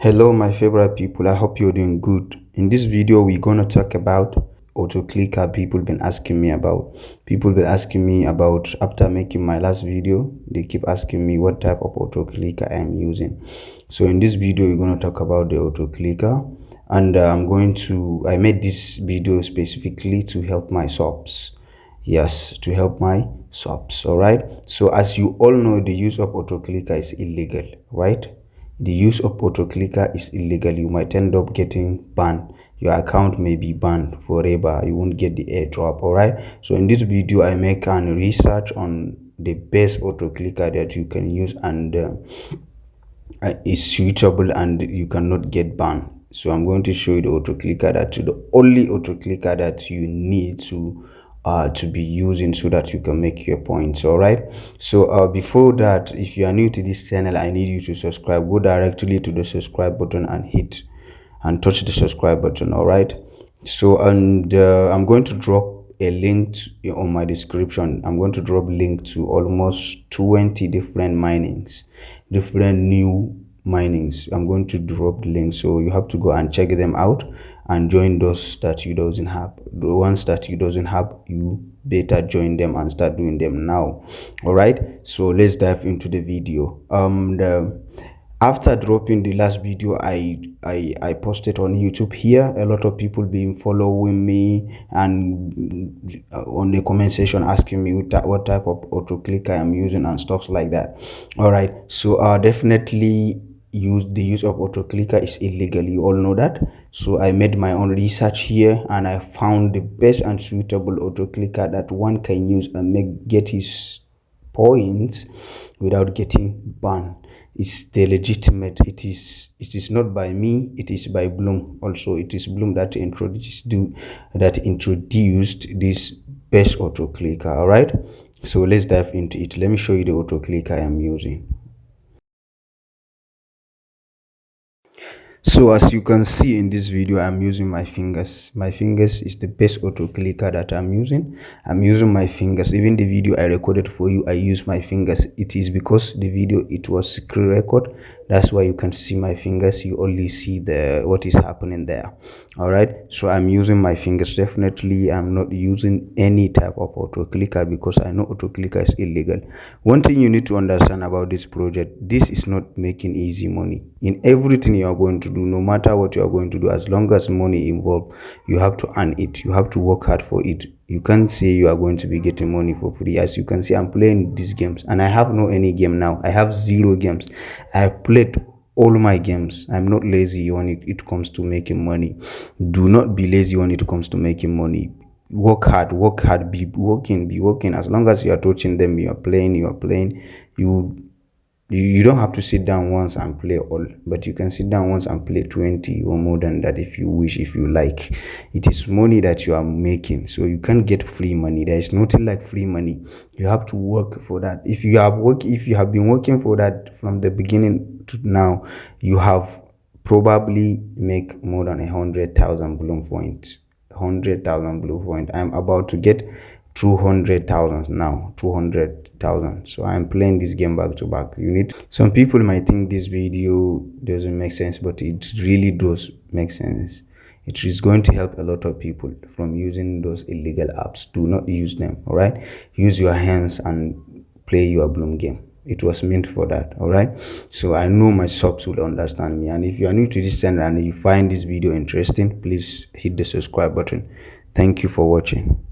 Hello my favorite people, I hope you're doing good. In this video we're gonna talk about Autoclicker. People been asking me about after making my last video. They keep asking me what type of Autoclicker I am using. So in this video we're gonna talk about the Autoclicker, and I made this video specifically to help my subs. Yes, to help my subs. All right, so as you all know, the use of Autoclicker is illegal, right? The use of Autoclicker is illegal. You might end up getting banned. Your account may be banned forever. You won't get the airdrop. All right, so in this video I make an research on the best Autoclicker that you can use, and is suitable and you cannot get banned. So I'm going to show you the Autoclicker, the only Autoclicker that you need to be using so that you can make your points. All right, so before that, if you are new to this channel, I need you to subscribe. Go directly to the subscribe button and touch the subscribe button. All right, so I'm going to drop a link on my description. I'm going to drop link to almost 20 different new minings. I'm going to drop the link, so you have to go and check them out and join those that you doesn't have. The ones that you doesn't have, you better join them and start doing them now. All right, so let's dive into the video. After dropping the last video I posted on YouTube here, a lot of people been following me and on the comment section asking me what type of Autoclicker I'm using and stuff like that. All right, so definitely the use of Autoclicker is illegal. You all know that. So I made my own research here and I found the best and suitable Autoclicker that one can use and get his points without getting banned. It's the legitimate. It is not by me, it is by Bloom. Also, it is Bloom that introduced this best Autoclicker. All right, so let's dive into it. Let me show you the Autoclicker I am using. So as you can see in this video, I'm using my fingers. My fingers is the best Autoclicker that I'm using my fingers. Even the video I recorded for you, I use my fingers. It is because the video, it was screen record, that's why you can see my fingers. You only see what is happening there. All right, so I'm using my fingers. Definitely I'm not using any type of Autoclicker because I know Autoclicker is illegal. One thing you need to understand about this project, this is not making easy money. In everything you are going to do, no matter what you are going to do, as long as money involved, you have to earn it. You have to work hard for it. You can't say you are going to be getting money for free. As you can see, I'm playing these games and I have no any game now. I have 0 games. I played all my games. I'm not lazy when it comes to making money. Do not be lazy when it comes to making money. Work hard, be working. As long as you are touching them, you are playing. You don't have to sit down once and play all, but you can sit down once and play 20 or more than that if you wish, if you like. It is money that you are making, so you can't get free money. There is nothing like free money. You have to work for that. If you have been working for that from the beginning to now, you have probably make more than 100,000 Bloom points. 100,000 Bloom points. I'm about to get 200,000 now. 200,000. So I'm playing this game back to back. Some people might think this video doesn't make sense, but it really does make sense. It is going to help a lot of people from using those illegal apps. Do not use them. All right, use your hands and play your Bloom game. It was meant for that. All right, so I know my subs will understand me, and if you are new to this channel and you find this video interesting, please hit the subscribe button. Thank you for watching.